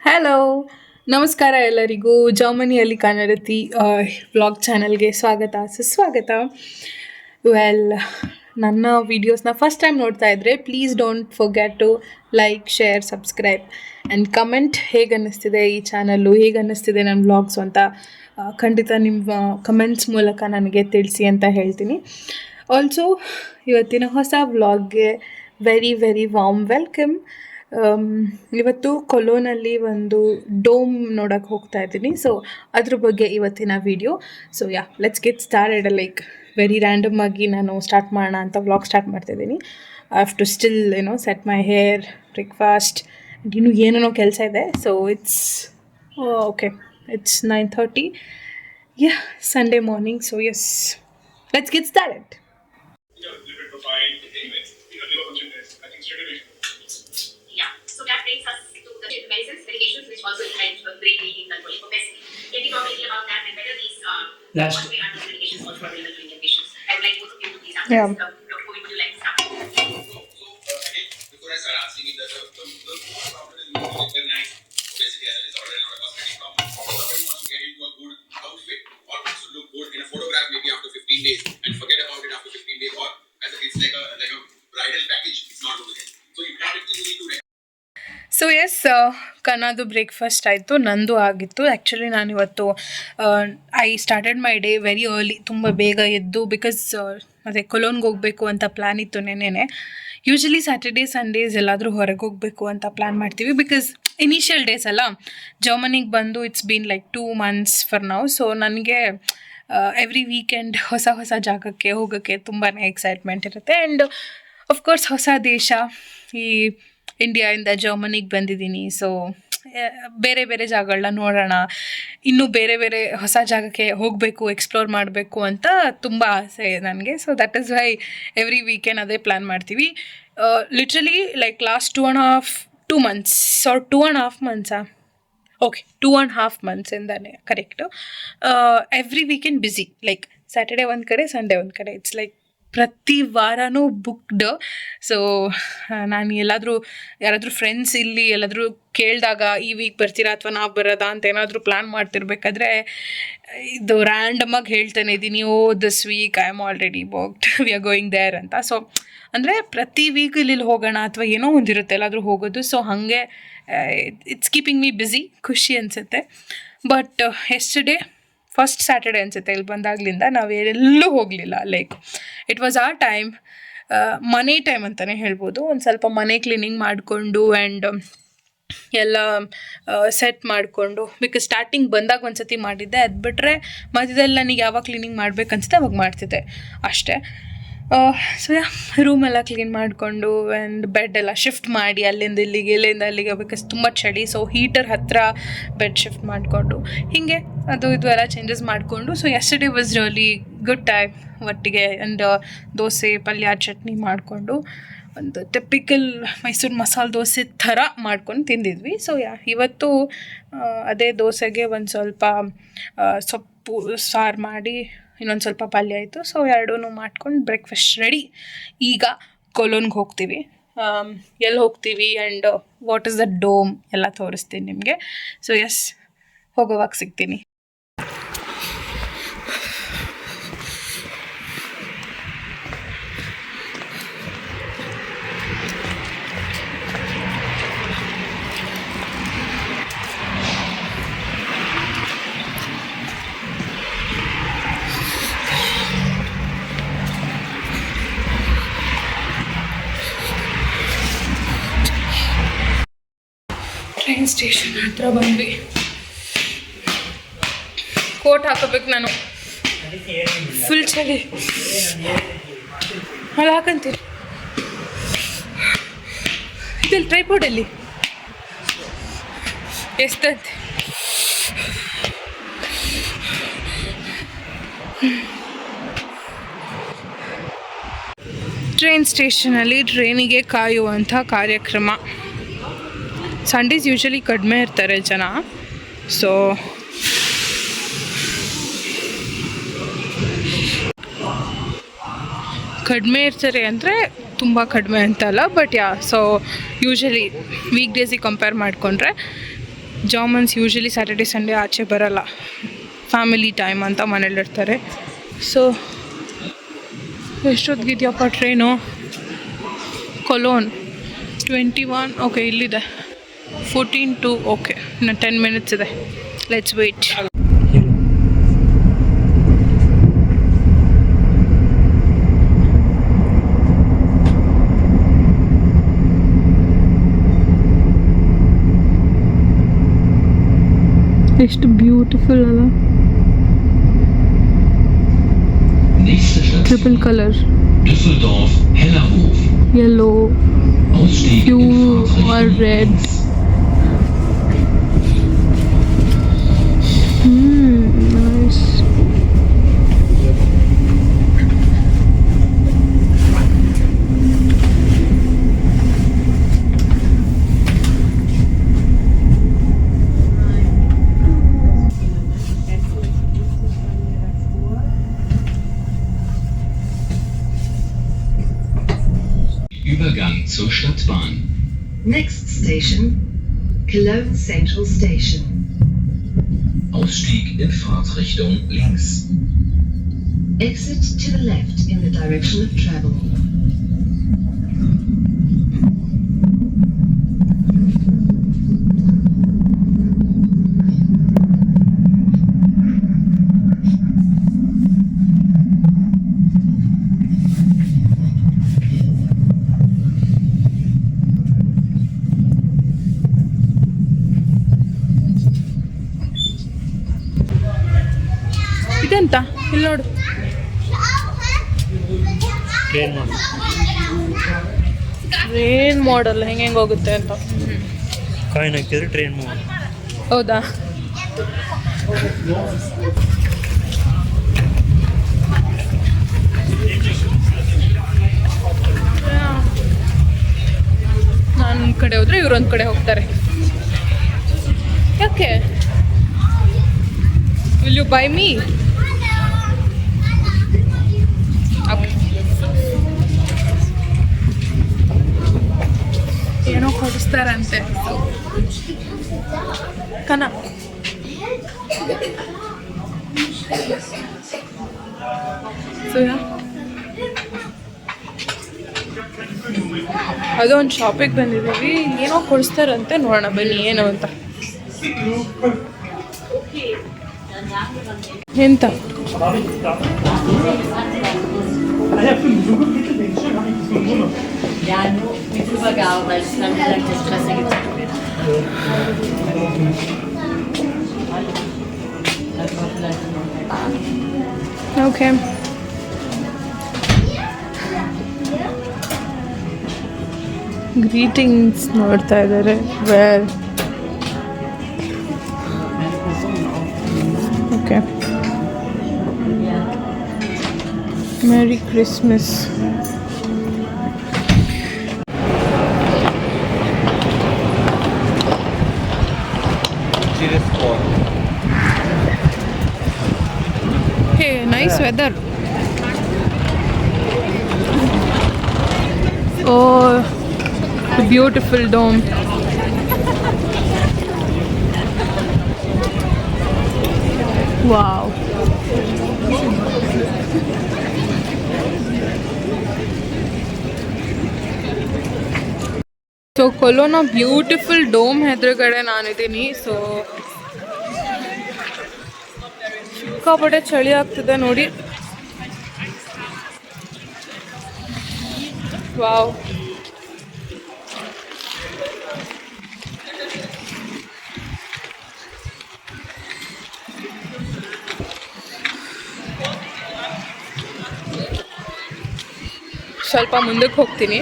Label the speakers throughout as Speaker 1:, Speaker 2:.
Speaker 1: Hello ನಮಸ್ಕಾರ ಎಲ್ಲರಿಗೂ ಜರ್ಮನಿಯಲ್ಲಿ ಕನ್ನಡತಿ ವ್ಲಾಗ್ ಚಾನಲ್ಗೆ ಸ್ವಾಗತ ಸುಸ್ವಾಗತ. ವೆಲ್, ನನ್ನ ವೀಡಿಯೋಸ್ನ ಫಸ್ಟ್ ಟೈಮ್ ನೋಡ್ತಾ ಇದ್ದರೆ please don't forget to like, share, subscribe and comment. ಹೇಗೆ ಅನ್ನಿಸ್ತಿದೆ ಈ ಚಾನಲ್ಲು, ಹೇಗೆ ಅನ್ನಿಸ್ತಿದೆ ನನ್ನ ವ್ಲಾಗ್ಸು ಅಂತ ಖಂಡಿತ ನಿಮ್ಮ ಕಮೆಂಟ್ಸ್ ಮೂಲಕ ನನಗೆ ತಿಳಿಸಿ ಅಂತ ಹೇಳ್ತೀನಿ. ಆಲ್ಸೋ ಇವತ್ತಿನ ಹೊಸ ವ್ಲಾಗ್ಗೆ ವೆರಿ ವೆರಿ ವಾರ್ಮ್ ವೆಲ್ಕಮ್. ಇವತ್ತು ಕೊಲೋನಲ್ಲಿ ಒಂದು ಡೋಮ್ ನೋಡೋಕ್ಕೆ ಹೋಗ್ತಾ ಇದ್ದೀನಿ. ಸೊ ಅದ್ರ ಬಗ್ಗೆ ಇವತ್ತಿನ video. So let's get started. Like very random ಆಗಿ ನಾನು ಸ್ಟಾರ್ಟ್ ಮಾಡೋಣ ಅಂತ ವ್ಲಾಗ್ ಸ್ಟಾರ್ಟ್ ಮಾಡ್ತಾಯಿದ್ದೀನಿ. I have to still set my hair, breakfast, ಇನ್ನೂ ಏನೇನೋ ಕೆಲಸ ಇದೆ. So it's 9:30. Sunday morning. So let's get started. So that brings us to the medicines, medications, which also help greatly in controlling obesity. Can you talk a little about that and whether these one-way medications also available to Indian patients? I would like both of you to please answer. Yeah. Dr. Who would you like to start? So again, before I start answering it, the problem is recognize obesity as a disorder and not a cosmetic problem. Somebody wants to get into a good outfit or wants to look good in a photograph maybe after 15 days and forget about it after 15 days, or as if it's like a bridal package. It's not good. So you need to so ಕನ್ನದು breakfast ಆಯಿತು, ನಂದು ಆಗಿತ್ತು. Actually ನಾನಿವತ್ತು I started my day very early, ತುಂಬ ಬೇಗ ಎದ್ದು, because ಮತ್ತು ಕೊಲೋನ್ಗೆ ಹೋಗಬೇಕು ಅಂತ ಪ್ಲ್ಯಾನ್ ಇತ್ತು ನೆನ್ನೆನೇ. ಯೂಶ್ವಲಿ ಸ್ಯಾಟರ್ಡೇ ಸಂಡೇಸ್ ಎಲ್ಲಾದರೂ ಹೊರಗೆ ಹೋಗಬೇಕು ಅಂತ ಪ್ಲ್ಯಾನ್ ಮಾಡ್ತೀವಿ, ಬಿಕಾಸ್ ಇನಿಷಿಯಲ್ ಡೇಸ್ ಅಲ್ಲ. ಜರ್ಮನಿಗೆ ಬಂದು it's been like 2 months for now. So ನನಗೆ ಎವ್ರಿ ವೀಕೆಂಡ್ ಹೊಸ ಹೊಸ ಜಾಗಕ್ಕೆ ಹೋಗೋಕ್ಕೆ ತುಂಬಾ ಎಕ್ಸೈಟ್ಮೆಂಟ್ ಇರುತ್ತೆ. ಆ್ಯಂಡ್ ಅಫ್ಕೋರ್ಸ್ ಹೊಸ ದೇಶ, ಈ ಇಂಡಿಯಾಯಿಂದ ಜರ್ಮನಿಗೆ ಬಂದಿದ್ದೀನಿ. ಸೊ ಬೇರೆ ಬೇರೆ ಜಾಗಗಳನ್ನ ನೋಡೋಣ, ಇನ್ನೂ ಬೇರೆ ಬೇರೆ ಹೊಸ ಜಾಗಕ್ಕೆ ಹೋಗಬೇಕು, ಎಕ್ಸ್ಪ್ಲೋರ್ ಮಾಡಬೇಕು ಅಂತ ತುಂಬ ಆಸೆ ನನಗೆ. So that is why every weekend ಅದೇ ಪ್ಲ್ಯಾನ್ ಮಾಡ್ತೀವಿ. Literally like last 2 months or 2.5 months, okay 2.5 months ಇಂದಾನೆ correct. Every weekend busy, like Saturday ಒಂದು ಕಡೆ, ಸಂಡೇ ಒಂದು ಕಡೆ. ಇಟ್ಸ್ ಲೈಕ್ ಪ್ರತಿ ವಾರನೂ ಬುಕ್ಡ್. ಸೊ ನಾನು ಯಾರಾದರೂ ಫ್ರೆಂಡ್ಸ್ ಇಲ್ಲಿ ಎಲ್ಲಾದರೂ ಕೇಳಿದಾಗ ಈ ವೀಕ್ ಬರ್ತೀರಾ ಅಥವಾ ನಾವು ಬರೋದಾ ಅಂತ ಏನಾದರೂ ಪ್ಲ್ಯಾನ್ ಮಾಡ್ತಿರ್ಬೇಕಾದ್ರೆ ಇದು ರ್ಯಾಂಡಮಾಗಿ ಹೇಳ್ತಾನೆ ಇದ್ದೀನಿ, this week I am already booked, we are going there ಅಂತ. ಸೊ ಅಂದರೆ ಪ್ರತಿ ವೀಕ್ ಇಲ್ಲಿ ಹೋಗೋಣ ಅಥವಾ ಏನೋ ಒಂದಿರುತ್ತೆ ಎಲ್ಲಾದರೂ ಹೋಗೋದು. ಸೊ ಹಾಗೆ ಇಟ್ಸ್ ಕೀಪಿಂಗ್ ಮೀ ಬ್ಯುಸಿ, ಖುಷಿ ಅನಿಸುತ್ತೆ. ಬಟ್ ಎಸ್ಟರ್ಡೇ ಫಸ್ಟ್ ಸ್ಯಾಟರ್ಡೇ ಅನಿಸುತ್ತೆ ಇಲ್ಲಿ ಬಂದಾಗಲಿಂದ ನಾವು ಎಲ್ಲೂ ಹೋಗಲಿಲ್ಲ. Like it was our time, ಮನೆ ಟೈಮ್ ಅಂತಲೇ ಹೇಳ್ಬೋದು. ಒಂದು ಸ್ವಲ್ಪ ಮನೆ ಕ್ಲೀನಿಂಗ್ ಮಾಡಿಕೊಂಡು ಆ್ಯಂಡ್ ಎಲ್ಲ ಸೆಟ್ ಮಾಡಿಕೊಂಡು, ಬಿಕಾಸ್ ಸ್ಟಾರ್ಟಿಂಗ್ ಬಂದಾಗ ಒಂದು ಸತಿ ಮಾಡಿದ್ದೆ, ಅದು ಬಿಟ್ಟರೆ ಮಧ್ಯದಲ್ಲಿ ನನಗೆ ಯಾವಾಗ ಕ್ಲೀನಿಂಗ್ ಮಾಡ್ಬೇಕನ್ಸುತ್ತೆ ಅವಾಗ ಮಾಡ್ತಿದ್ದೆ ಅಷ್ಟೇ. ಸೊ ರೂಮೆಲ್ಲ ಕ್ಲೀನ್ ಮಾಡಿಕೊಂಡು ಆ್ಯಂಡ್ ಬೆಡ್ ಎಲ್ಲ ಶಿಫ್ಟ್ ಮಾಡಿ ಅಲ್ಲಿಂದ ಇಲ್ಲಿಗೆ ಬಿಕಾಸ್ ತುಂಬ ಚಳಿ. ಸೊ ಹೀಟರ್ ಹತ್ತಿರ ಬೆಡ್ ಶಿಫ್ಟ್ ಮಾಡಿಕೊಂಡು ಹೀಗೆ ಅದು ಇದು ಎಲ್ಲ ಚೇಂಜಸ್ ಮಾಡಿಕೊಂಡು. So yesterday was really good time. ಒಟ್ಟಿಗೆ ಆ್ಯಂಡ್ ದೋಸೆ, ಪಲ್ಯ, ಚಟ್ನಿ ಮಾಡಿಕೊಂಡು ಒಂದು ಟಿಪಿಕಲ್ ಮೈಸೂರು ಮಸಾಲೆ ದೋಸೆ ಥರ ಮಾಡ್ಕೊಂಡು ತಿಂದಿದ್ವಿ. ಸೊ ಇವತ್ತು ಅದೇ ದೋಸೆಗೆ ಒಂದು ಸ್ವಲ್ಪ ಸೊಪ್ಪು ಸಾರು ಮಾಡಿ ಇನ್ನೊಂದು ಸ್ವಲ್ಪ ಪಲ್ಯ ಆಯಿತು. ಸೊ ಎರಡೂ ಮಾಡ್ಕೊಂಡು ಬ್ರೇಕ್ಫಾಸ್ಟ್ ರೆಡಿ. ಈಗ ಕೊಲೋನ್ಗೆ ಹೋಗ್ತೀವಿ. ಎಲ್ಲಿ ಹೋಗ್ತೀವಿ and what is the dome ಎಲ್ಲ ತೋರಿಸ್ತೀನಿ ನಿಮಗೆ. ಸೊ ಹೋಗೋವಾಗ ಸಿಗ್ತೀನಿ. ಟ್ರೈನ್ ಸ್ಟೇಷನ್ ಹತ್ರ ಬಂದ್ವಿ. ಕೋಟ್ ಹಾಕೋಬೇಕು ನಾನು, ಫುಲ್ ಚಳಿ. ಅಲ್ಲಿ ಹಾಕಂತೀರಿ ಇದೆಲ್ಲಿ ಟ್ರೈಪೋರ್ಡಲ್ಲಿ ಎಷ್ಟಂತೆ. ಟ್ರೈನ್ ಸ್ಟೇಷನಲ್ಲಿ ಟ್ರೈನಿಗೆ ಕಾಯುವಂಥ ಕಾರ್ಯಕ್ರಮ. ಸಂಡೇಸ್ ಯೂಶ್ವಲಿ ಕಡಿಮೆ ಇರ್ತಾರೆ ಜನ. ಸೊ ಕಡಿಮೆ ಇರ್ತಾರೆ ಅಂದರೆ ತುಂಬ ಕಡಿಮೆ ಅಂತಲ್ಲ, ಬಟ್ ಸೊ ಯೂಶ್ವಲಿ ವೀಕ್ ಡೇಸಿಗೆ ಕಂಪೇರ್ ಮಾಡಿಕೊಂಡ್ರೆ
Speaker 2: ಜಾಮನ್ಸ್ ಯೂಶಲಿ ಸ್ಯಾಟರ್ಡೆ ಸಂಡೇ ಆಚೆ ಬರಲ್ಲ, ಫ್ಯಾಮಿಲಿ ಟೈಮ್ ಅಂತ ಮನೇಲಿರ್ತಾರೆ. ಸೊ ಎಷ್ಟೊತ್ತಿಗಿದೆಯಪ್ಪ ಟ್ರೈನು? ಕೊಲೋನ್ 21, ಓಕೆ ಇಲ್ಲಿದೆ 14 to, ಓಕೆ ಇನ್ನು 10 minutes ಇದೆ. Let's wait. ಎಷ್ಟು ಬ್ಯೂಟಿಫುಲ್ ಅಲ್ಲ, triple colour,
Speaker 3: Düsseldorf Hellerhof.
Speaker 2: Yellow,
Speaker 3: Ausstieg
Speaker 2: few
Speaker 3: in
Speaker 2: are
Speaker 3: Fahrtrichtung
Speaker 2: red.
Speaker 3: links.
Speaker 2: Nice.
Speaker 3: Übergang zur Stadtbahn.
Speaker 4: Next station, Cologne Central Station.
Speaker 3: Ausstieg in Fahrtrichtung links.
Speaker 4: Exit to the left in the direction of travel.
Speaker 2: ಇದೆಂತ ಇಲ್ಲಿ ನೋಡು, train ಮಾಡಲ್ ಹೆಂಗೆ ಹೋಗುತ್ತೆ ಅಂತ.
Speaker 5: Coin ಹಾಕಿದ್ರೆ train move.
Speaker 2: ಹೌದಾ? ನಾನು ಒಂದು ಕಡೆ ಹೋದ್ರೆ ಇವ್ರೊಂದು ಕಡೆ ಹೋಗ್ತಾರೆ. ಯಾಕೆ? Will you buy me? ಏನೋ ಕೊಡಿಸ್ತಾರಂತೆ ಕನ. ಅದೊಂದು ಶಾಪಿಗೆ ಬಂದಿದ್ದೀವಿ, ಏನೋ ಕೊಡಿಸ್ತಾರಂತೆ, ನೋಡೋಣ ಬನ್ನಿ ಏನು ಅಂತ. ಎಂತ?
Speaker 6: Ja, nur mit Übergabe, weil es dann vielleicht der stressige Zeit wird.
Speaker 2: Okay, greetings ನೋಡ್ತಾ ಇದ್ದಾರೆ. Where okay, merry Christmas. Hey, nice weather. Oh, the beautiful dome. Wow. So ಕೊಲೋನ ಬ್ಯೂಟಿಫುಲ್ ಡೋಮ್ ಎದುರುಗಡೆ ನಾನಿದ್ದೀನಿ. ಸೊ ಸಿಕ್ಕಾಪಟ್ಟೆ ಚಳಿ ಆಗ್ತಿದೆ ನೋಡಿ. ವಾವ್, ಸ್ವಲ್ಪ ಮುಂದಕ್ಕೆ ಹೋಗ್ತೀನಿ.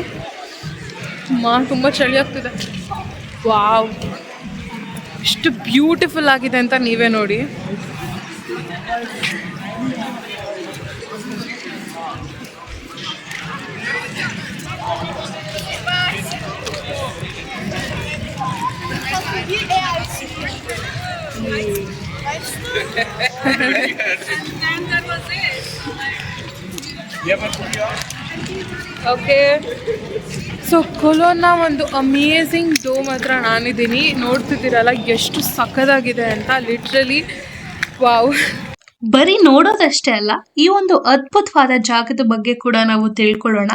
Speaker 2: ತುಂಬ ಚಳಿ ಆಗ್ತಿದೆ. ವಾವ್, ಎಷ್ಟು ಬ್ಯೂಟಿಫುಲ್ ಆಗಿದೆ ಅಂತ ನೀವೇ ನೋಡಿ. ಓಕೆ, ಸೊ ಕೊಲೋನ್ನ ಒಂದು ಅಮೇಝಿಂಗ್ ಡೋಮ್ ಹತ್ರ ನಾನಿದ್ದೀನಿ. ನೋಡ್ತಿದ್ದೀರಲ್ಲ ಎಷ್ಟು ಸಖತ್ತಾಗಿದೆ ಅಂತ, ಲಿಟ್ರಲಿ ವಾವ್.
Speaker 7: ಬರೀ ನೋಡೋದಷ್ಟೇ ಅಲ್ಲ, ಈ ಒಂದು ಅದ್ಭುತವಾದ ಜಾಗದ ಬಗ್ಗೆ ಕೂಡ ನಾವು ತಿಳ್ಕೊಳ್ಳೋಣ.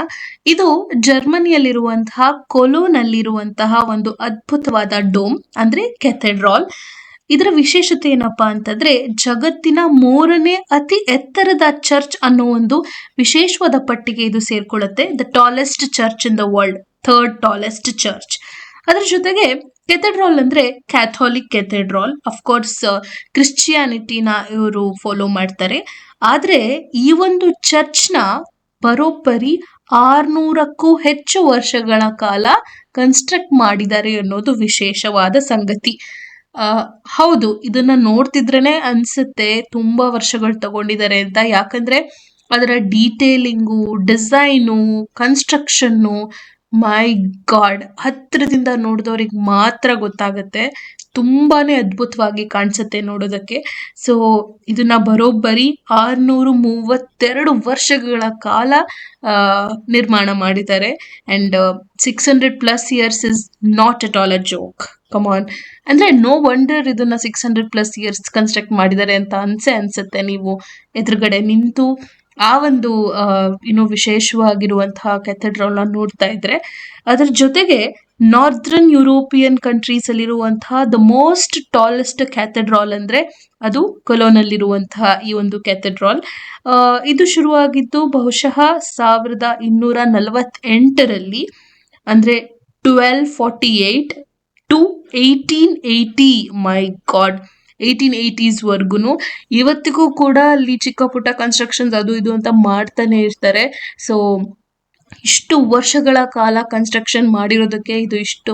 Speaker 7: ಇದು ಜರ್ಮನಿಯಲ್ಲಿರುವಂತಹ ಕೊಲೋನಲ್ಲಿರುವಂತಹ ಒಂದು ಅದ್ಭುತವಾದ ಡೋಮ್ ಅಂದ್ರೆ ಕೆಥೆಡ್ರಾಲ್. ಇದರ ವಿಶೇಷತೆ ಏನಪ್ಪಾ ಅಂತಂದ್ರೆ, ಜಗತ್ತಿನ 3ನೇ ಅತಿ ಎತ್ತರದ ಚರ್ಚ್ ಅನ್ನೋ ಒಂದು ವಿಶೇಷವಾದ ಪಟ್ಟಿಗೆ ಇದು ಸೇರ್ಕೊಳ್ಳುತ್ತೆ. The tallest church in the world, 3rd tallest church. ಅದ್ರ ಜೊತೆಗೆ ಕೆಥೆಡ್ರಾಲ್ ಅಂದ್ರೆ ಕ್ಯಾಥೋಲಿಕ್ ಕೆಥೆಡ್ರಾಲ್. ಅಫ್ಕೋರ್ಸ್ ಕ್ರಿಶ್ಚಿಯಾನಿಟಿನ ಇವರು ಫಾಲೋ ಮಾಡ್ತಾರೆ. ಆದ್ರೆ ಈ ಒಂದು ಚರ್ಚ್ನ ಬರೋಬ್ಬರಿ 600ಕ್ಕೂ ಹೆಚ್ಚು ವರ್ಷಗಳ ಕಾಲ ಕನ್ಸ್ಟ್ರಕ್ಟ್ ಮಾಡಿದ್ದಾರೆ ಅನ್ನೋದು ವಿಶೇಷವಾದ ಸಂಗತಿ. ಹೌದು, ಇದನ್ನ ನೋಡ್ತಿದ್ರೇನೆ ಅನ್ಸುತ್ತೆ ತುಂಬಾ ವರ್ಷಗಳು ತಗೊಂಡಿದ್ದಾರೆ ಅಂತ. ಯಾಕಂದ್ರೆ ಅದರ ಡೀಟೇಲಿಂಗು, ಡಿಸೈನು, ಕನ್ಸ್ಟ್ರಕ್ಷನ್ನು, ಮೈ ಗಾಡ್, ಹತ್ರದಿಂದ ನೋಡಿದವ್ರಿಗೆ ಮಾತ್ರ ಗೊತ್ತಾಗುತ್ತೆ. ತುಂಬಾನೇ ಅದ್ಭುತವಾಗಿ ಕಾಣಿಸುತ್ತೆ ನೋಡೋದಕ್ಕೆ. ಸೊ ಇದನ್ನ ಬರೋಬ್ಬರಿ 632 ವರ್ಷಗಳ ಕಾಲ ನಿರ್ಮಾಣ ಮಾಡಿದ್ದಾರೆ. And 600+ years is not at all a joke. Come on, ಅಂದ್ರೆ ನೋ ವಂಡರ್ ಇದನ್ನ 600+ ಇಯರ್ಸ್ ಕನ್ಸ್ಟ್ರಕ್ಟ್ ಮಾಡಿದ್ದಾರೆ ಅಂತ ಅನ್ಸುತ್ತೆ ನೀವು ಎದುರುಗಡೆ ನಿಂತು ಆ ಒಂದು ವಿಶೇಷವಾಗಿರುವಂತಹ ಕೆಥೆಡ್ರಾಲ್ ನೋಡ್ತಾ ಇದ್ರೆ. ಅದರ ಜೊತೆಗೆ ನಾರ್ದರ್ನ್ ಯುರೋಪಿಯನ್ ಕಂಟ್ರೀಸ್ ಅಲ್ಲಿರುವಂತಹ ದ ಮೋಸ್ಟ್ ಟಾಲೆಸ್ಟ್ ಕ್ಯಾಥೆಡ್ರಾಲ್ ಅಂದ್ರೆ ಅದು ಕೊಲೋನಲ್ಲಿರುವಂತಹ ಈ ಒಂದು ಕ್ಯಾಥೆಡ್ರಾಲ್. ಇದು ಶುರುವಾಗಿದ್ದು ಬಹುಶಃ 1248ರಲ್ಲಿ, ಅಂದ್ರೆ 1248 ಟು 1880. ಮೈ ಗಾಡ್, 1880s ವರ್ಗುನು ಇವತ್ತಿಗೂ ಕೂಡ ಅಲ್ಲಿ ಚಿಕ್ಕ ಪುಟ್ಟ ಕನ್ಸ್ಟ್ರಕ್ಷನ್ಸ್ ಅದು ಇದು ಅಂತ ಮಾಡ್ತಾನೆ ಇರ್ತಾರೆ. ಸೊ ಇಷ್ಟು ವರ್ಷಗಳ ಕಾಲ ಕನ್ಸ್ಟ್ರಕ್ಷನ್ ಮಾಡಿರೋದಕ್ಕೆ ಇದು ಇಷ್ಟು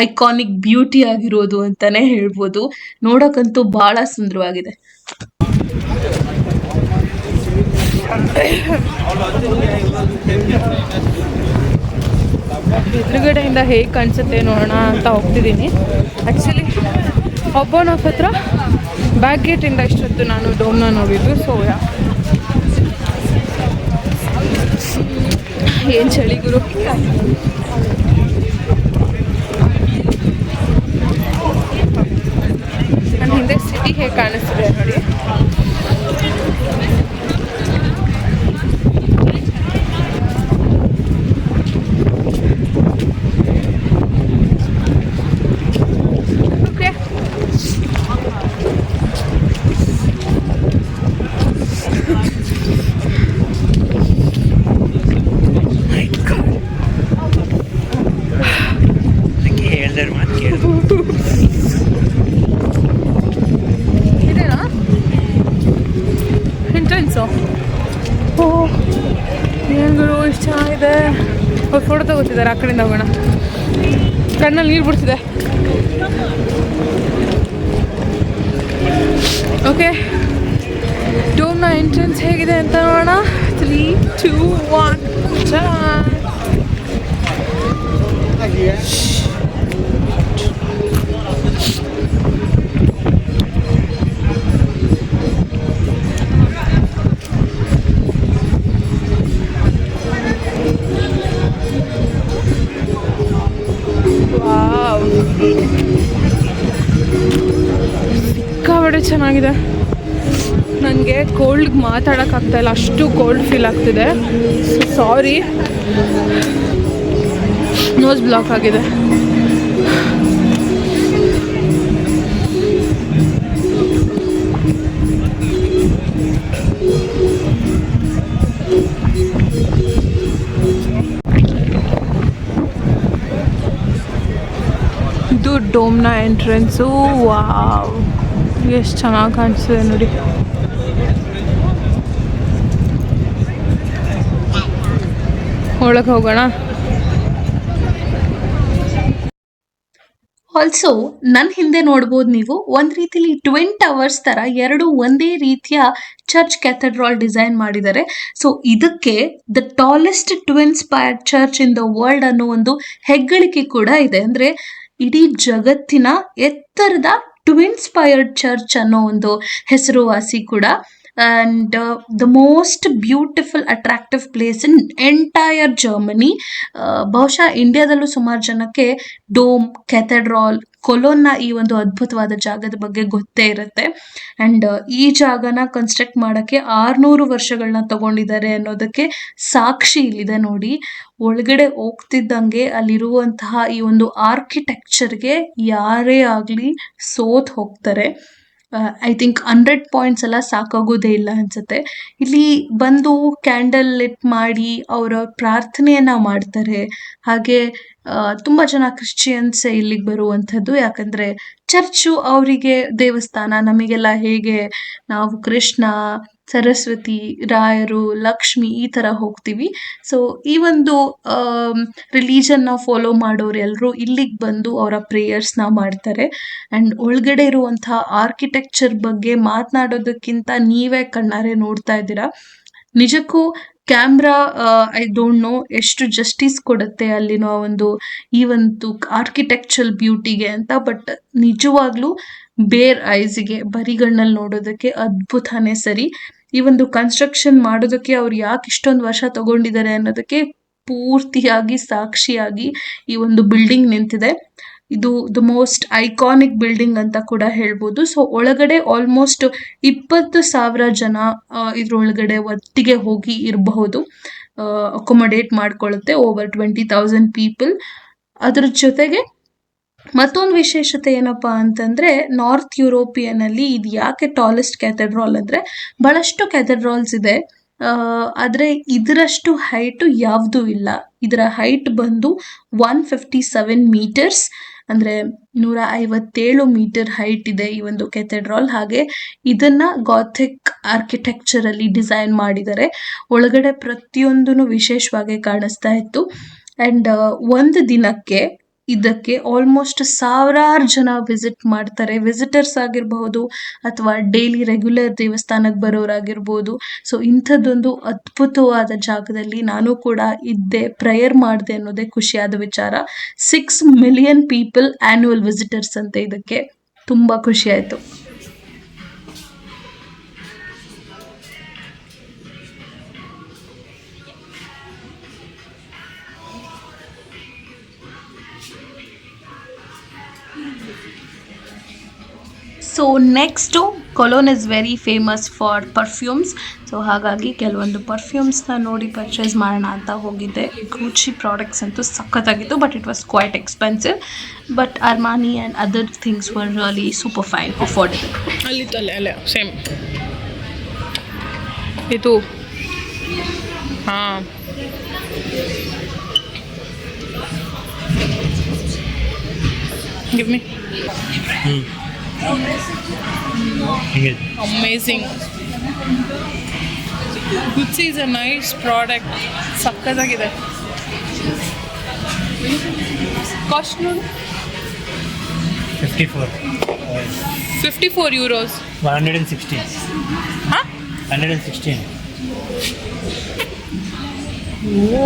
Speaker 7: ಐಕಾನಿಕ್ ಬ್ಯೂಟಿ ಆಗಿರೋದು ಅಂತಾನೆ ಹೇಳ್ಬೋದು. ನೋಡೋಕ್ಕಂತೂ ಬಹಳ ಸುಂದರವಾಗಿದೆ.
Speaker 2: ಎದುರುಗಡೆಯಿಂದ ಹೇಗೆ ಕಾಣಿಸುತ್ತೆ ನೋಡೋಣ ಅಂತ ಹೋಗ್ತಿದ್ದೀನಿ. ಆ್ಯಕ್ಚುಲಿ ಒಬ್ಬನ ಹತ್ರ ಬ್ಯಾಕ್ ಗೇಟಿಂದ ಇಷ್ಟೊತ್ತು ನಾನು ಡೋಮ್ನ ನೋಡಿದ್ದು. ಸೊ ಏನು ಚಳಿ ಗುರು. ನನ್ನ ಹಿಂದೆ ಸಿಟಿ ಹೇಗೆ ಕಾಣಿಸ್ತಿದೆ ನೋಡಿ.
Speaker 5: ಹೇಳ್ದಾರ ಮಾತು ಕೇಳು.
Speaker 2: ಇದೇನಾ ಎಂಟ್ರೆನ್ಸು? ಓ ಏನ್ಗಳು ಇಷ್ಟು ಚೆನ್ನಾಗಿದೆ. ಅವ್ರು ಫೋಟೋ ತಗೋತಿದ್ದಾರೆ. ಆ ಕಡೆಯಿಂದ ಹೋಗೋಣ. ಕಣ್ಣಲ್ಲಿ ನೀರು ಬಿಡ್ತಿದೆ. ಓಕೆ, ಡೋಮ್ನ ಎಂಟ್ರೆನ್ಸ್ ಹೇಗಿದೆ ಅಂತ ನೋಡೋಣ. 3, 2, 1 ಸಿಕ್ಕಾಬಟ್ಟೆ ಚೆನ್ನಾಗಿದೆ. ನನಗೆ ಕೋಲ್ಡ್ಗೆ ಮಾತಾಡೋಕ್ಕಾಗ್ತಾಯಿಲ್ಲ, ಅಷ್ಟು ಕೋಲ್ಡ್ ಫೀಲ್ ಆಗ್ತಿದೆ. ಸಾರಿ, ನೋಸ್ ಬ್ಲಾಕ್ ಆಗಿದೆ. ಇದು ಡೋಮ್ನ ಎಂಟ್ರೆನ್ಸು. ವಾವ್, ಎಷ್ಟು ಚೆನ್ನಾಗಿ ಕಾಣಿಸ್ತಿದೆ ನೋಡಿ. ಒಳಗೆ ಹೋಗೋಣ.
Speaker 7: ಆಲ್ಸೋ ನನ್ನ ಹಿಂದೆ ನೋಡ್ಬೋದು ನೀವು, ಒಂದು ರೀತಿಲಿ ಟ್ವಿನ್ ಟವರ್ಸ್ ತರ ಎರಡು ಒಂದೇ ರೀತಿಯ ಚರ್ಚ್ ಕ್ಯಾಥೆಡ್ರಾಲ್ ಡಿಸೈನ್ ಮಾಡಿದ್ದಾರೆ. ಸೊ ಇದಕ್ಕೆ the tallest twin spire church in the world ಅನ್ನೋ ಒಂದು ಹೆಗ್ಗಳಿಕೆ ಕೂಡ ಇದೆ. ಅಂದ್ರೆ ಇಡೀ ಜಗತ್ತಿನ ಎತ್ತರದ ಟ್ವಿನ್ ಸ್ಪೈರ್ಡ್ ಚರ್ಚ್ ಅನ್ನೋ ಒಂದು ಹೆಸರುವಾಸಿ ಕೂಡ. And the most beautiful attractive place in entire Germany. ಬಹುಶಃ ಇಂಡಿಯಾದಲ್ಲೂ ಸುಮಾರು ಜನಕ್ಕೆ ಡೋಮ್, ಕೆಥೆಡ್ರಾಲ್, ಕೊಲೋನ್ನ ಈ ಒಂದು ಅದ್ಭುತವಾದ ಜಾಗದ ಬಗ್ಗೆ ಗೊತ್ತೇ ಇರುತ್ತೆ. ಆ್ಯಂಡ್ ಈ ಜಾಗನ ಕನ್ಸ್ಟ್ರಕ್ಟ್ ಮಾಡೋಕ್ಕೆ 600 ವರ್ಷಗಳನ್ನ ತಗೊಂಡಿದ್ದಾರೆ ಅನ್ನೋದಕ್ಕೆ ಸಾಕ್ಷಿ ಇಲ್ಲಿದೆ ನೋಡಿ. ಒಳಗಡೆ ಹೋಗ್ತಿದ್ದಂಗೆ ಅಲ್ಲಿರುವಂತಹ ಈ ಒಂದು ಆರ್ಕಿಟೆಕ್ಚರ್ಗೆ ಯಾರೇ ಆಗಲಿ ಸೋತ್ ಹೋಗ್ತಾರೆ. ಐ ಥಿಂಕ್ 100 ಪಾಯಿಂಟ್ಸ್ ಎಲ್ಲ ಸಾಕಾಗೋದೇ ಇಲ್ಲ ಅನ್ಸುತ್ತೆ. ಇಲ್ಲಿ ಬಂದು ಕ್ಯಾಂಡಲ್ ಲಿಟ್ ಮಾಡಿ ಅವರ ಪ್ರಾರ್ಥನೆಯನ್ನ ಮಾಡ್ತಾರೆ. ಹಾಗೆ ತುಂಬ ಜನ ಕ್ರಿಶ್ಚಿಯನ್ಸ್ ಇಲ್ಲಿಗೆ ಬರುವಂಥದ್ದು. ಯಾಕಂದರೆ ಚರ್ಚು ಅವರಿಗೆ ದೇವಸ್ಥಾನ. ನಮಗೆಲ್ಲ ಹೇಗೆ ನಾವು ಕೃಷ್ಣ, ಸರಸ್ವತಿ, ರಾಯರು, ಲಕ್ಷ್ಮಿ ಈ ಥರ ಹೋಗ್ತೀವಿ. ಸೊ ಈ ಒಂದು ರಿಲಿಜನ್ನ ಫಾಲೋ ಮಾಡೋರು ಎಲ್ಲರೂ ಇಲ್ಲಿಗೆ ಬಂದು ಅವರ ಪ್ರೇಯರ್ಸ್ನ ಮಾಡ್ತಾರೆ. ಆ್ಯಂಡ್ ಒಳಗಡೆ ಇರುವಂಥ ಆರ್ಕಿಟೆಕ್ಚರ್ ಬಗ್ಗೆ ಮಾತನಾಡೋದಕ್ಕಿಂತ ನೀವೇ ಕಣ್ಣಾರೆ ನೋಡ್ತಾ ಇದ್ದೀರಾ. ನಿಜಕ್ಕೂ ಕ್ಯಾಮ್ರಾ ಐ ಡೋಂಟ್ ನೋ ಎಷ್ಟು ಜಸ್ಟಿಸ್ ಕೊಡುತ್ತೆ ಅಲ್ಲಿನ ಈ ಒಂದು ಆರ್ಕಿಟೆಕ್ಚರಲ್ ಬ್ಯೂಟಿಗೆ ಅಂತ. ಬಟ್ ನಿಜವಾಗ್ಲೂ ಬೇರ್ ಐಸಿಗೆ, ಬರಿಗಣ್ಣಲ್ಲಿ ನೋಡೋದಕ್ಕೆ ಅದ್ಭುತನೇ ಸರಿ. ಈ ಒಂದು ಕನ್ಸ್ಟ್ರಕ್ಷನ್ ಮಾಡೋದಕ್ಕೆ ಅವ್ರು ಯಾಕೆ ಇಷ್ಟೊಂದು ವರ್ಷ ತಗೊಂಡಿದ್ದಾರೆ ಅನ್ನೋದಕ್ಕೆ ಪೂರ್ತಿಯಾಗಿ ಸಾಕ್ಷಿಯಾಗಿ ಈ ಒಂದು ಬಿಲ್ಡಿಂಗ್ ನಿಂತಿದೆ. ಇದು ದ ಮೋಸ್ಟ್ ಐಕಾನಿಕ್ ಬಿಲ್ಡಿಂಗ್ ಅಂತ ಕೂಡ ಹೇಳ್ಬೋದು. ಸೊ ಒಳಗಡೆ ಆಲ್ಮೋಸ್ಟ್ 20,000 ಜನ ಇದ್ರೊಳಗಡೆ ಒಟ್ಟಿಗೆ ಹೋಗಿ ಇರಬಹುದು. ಅಕೊಮಡೇಟ್ ಮಾಡ್ಕೊಳ್ಳುತ್ತೆ ಓವರ್ 20,000 ಪೀಪಲ್. ಅದ್ರ ಜೊತೆಗೆ ಮತ್ತೊಂದು ವಿಶೇಷತೆ ಏನಪ್ಪಾ ಅಂತಂದ್ರೆ, ನಾರ್ತ್ ಯುರೋಪಿಯನಲ್ಲಿ ಇದು ಯಾಕೆ ಟಾಲೆಸ್ಟ್ ಕ್ಯಾಥೆಡ್ರಾಲ್ ಅಂದ್ರೆ, ಬಹಳಷ್ಟು ಕ್ಯಾಥೆಡ್ರಾಲ್ಸ್ ಇದೆ, ಆದರೆ ಇದರಷ್ಟು ಹೈಟು ಯಾವುದೂ ಇಲ್ಲ. ಇದರ ಹೈಟ್ ಬಂದು 157 ಮೀಟರ್ಸ್, ಅಂದರೆ 157 ಮೀಟರ್ ಹೈಟ್ ಇದೆ ಈ ಒಂದು ಕೆಥೆಡ್ರಾಲ್. ಹಾಗೆ ಇದನ್ನ ಗಾಥಿಕ್ ಆರ್ಕಿಟೆಕ್ಚರಲ್ಲಿ ಡಿಸೈನ್ ಮಾಡಿದ್ದಾರೆ. ಒಳಗಡೆ ಪ್ರತಿಯೊಂದೂ ವಿಶೇಷವಾಗಿ ಕಾಣಿಸ್ತಾ ಇತ್ತು. ಆ್ಯಂಡ್ ಒಂದು ದಿನಕ್ಕೆ ಇದಕ್ಕೆ ಆಲ್ಮೋಸ್ಟ್ 1000 ಜನ ವಿಸಿಟ್ ಮಾಡ್ತಾರೆ. ವಿಸಿಟರ್ಸ್ ಆಗಿರಬಹುದು ಅಥವಾ ಡೈಲಿ ರೆಗ್ಯುಲರ್ ದೇವಸ್ಥಾನಕ್ಕೆ ಬರೋರಾಗಿರ್ಬೋದು. ಸೊ ಇಂಥದ್ದೊಂದು ಅದ್ಭುತವಾದ ಜಾಗದಲ್ಲಿ ನಾನು ಕೂಡ ಇದ್ದೆ, ಪ್ರೇಯರ್ ಮಾಡಿದೆ ಅನ್ನೋದೇ ಖುಷಿಯಾದ ವಿಚಾರ. 6 ಮಿಲಿಯನ್ ಪೀಪಲ್ ಆ್ಯನ್ಯುವಲ್ ವಿಸಿಟರ್ಸ್ ಅಂತೆ ಇದಕ್ಕೆ. ತುಂಬ ಖುಷಿ ಆಯಿತು. So next, colon is very famous for perfumes. So ಹಾಗಾಗಿ ಕೆಲವೊಂದು ಪರ್ಫ್ಯೂಮ್ಸ್ನ ನೋಡಿ ಪರ್ಚೇಸ್ ಮಾಡೋಣ ಅಂತ ಹೋಗಿದ್ದೆ. ಗೂಚಿ ಪ್ರಾಡಕ್ಟ್ಸ್ ಅಂತೂ ಸಖತ್ತಾಗಿತ್ತು, but it was quite expensive. But Armani and other things were really super fine, affordable.
Speaker 2: ಅಲ್ಲೇ ಸೇಮ್ ಇದು. ಹಾಂ, give me. Amazing. Gucci is a nice product. ಸಕ್ಕತ್ತಾಗಿದೆ. ಕಾಸ್ಟ್ ನೋಡಿ, 54 euros.
Speaker 5: 116.
Speaker 2: ಹಾಂ,
Speaker 5: 116.
Speaker 2: ಓ,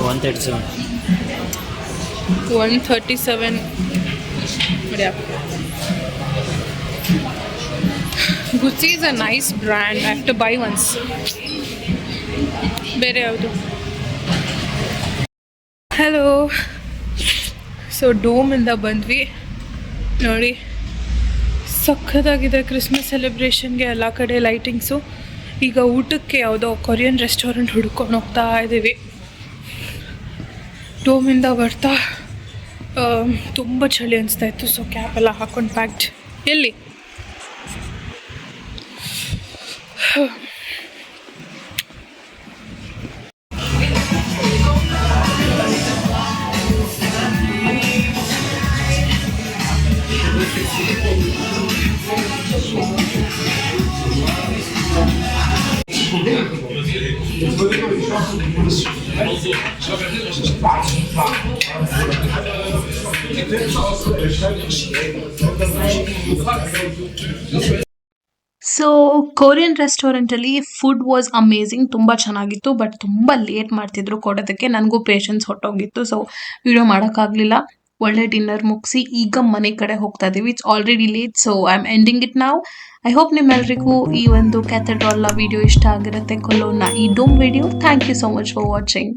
Speaker 5: 137.
Speaker 2: 137. Gucci is a nice brand. I have to buy once. ಬೇರೆ ಯಾವುದು? Hello. So ಡೋಮಿಂದ ಬಂದ್ವಿ ನೋಡಿ, ಸಖತ್ತಾಗಿದೆ. ಕ್ರಿಸ್ಮಸ್ ಸೆಲೆಬ್ರೇಷನ್ಗೆ ಎಲ್ಲ ಕಡೆ ಲೈಟಿಂಗ್ಸು. ಈಗ ಊಟಕ್ಕೆ ಯಾವುದೋ ಕೊರಿಯನ್ ರೆಸ್ಟೋರೆಂಟ್ ಹುಡ್ಕೊಂಡು ಹೋಗ್ತಾ ಇದ್ದೀವಿ. ಡೋಮಿಂದ ಬರ್ತಾ ತುಂಬ ಚಳಿ ಅನಿಸ್ತಾ ಇತ್ತು. ಸೊ ಕ್ಯಾಪ್ ಎಲ್ಲ ಹಾಕೊಂಡು ಪ್ಯಾಕ್ಡ್. ಎಲ್ಲಿ
Speaker 7: ಸೊ ಕೊರಿಯನ್ ರೆಸ್ಟೋರೆಂಟಲ್ಲಿ ಫುಡ್ ವಾಸ್ ಅಮೇಝಿಂಗ್. ತುಂಬ ಚೆನ್ನಾಗಿತ್ತು, ಬಟ್ ತುಂಬ ಲೇಟ್ ಮಾಡ್ತಿದ್ರು ಕೊಡೋದಕ್ಕೆ. ನನಗೂ ಪೇಷನ್ಸ್ ಹೊಟ್ಟೋಗಿತ್ತು, ಸೊ ವಿಡಿಯೋ ಮಾಡೋಕ್ಕಾಗಲಿಲ್ಲ. ಒಳ್ಳೆ ಡಿನ್ನರ್ ಮುಗಿಸಿ ಈಗ ಮನೆ ಕಡೆ ಹೋಗ್ತಾ ಇದೀವಿ. It's already late, so I am ending it now. I hope ನಿಮ್ಮೆಲ್ಲರಿಗೂ ಈ ಒಂದು ಕ್ಯಾಥೆಡ್ರಲ್ನ ವಿಡಿಯೋ ಇಷ್ಟ ಆಗಿರುತ್ತೆ, ಕೊಲೋನ್ನ ಈ dome video. Thank you so much for watching.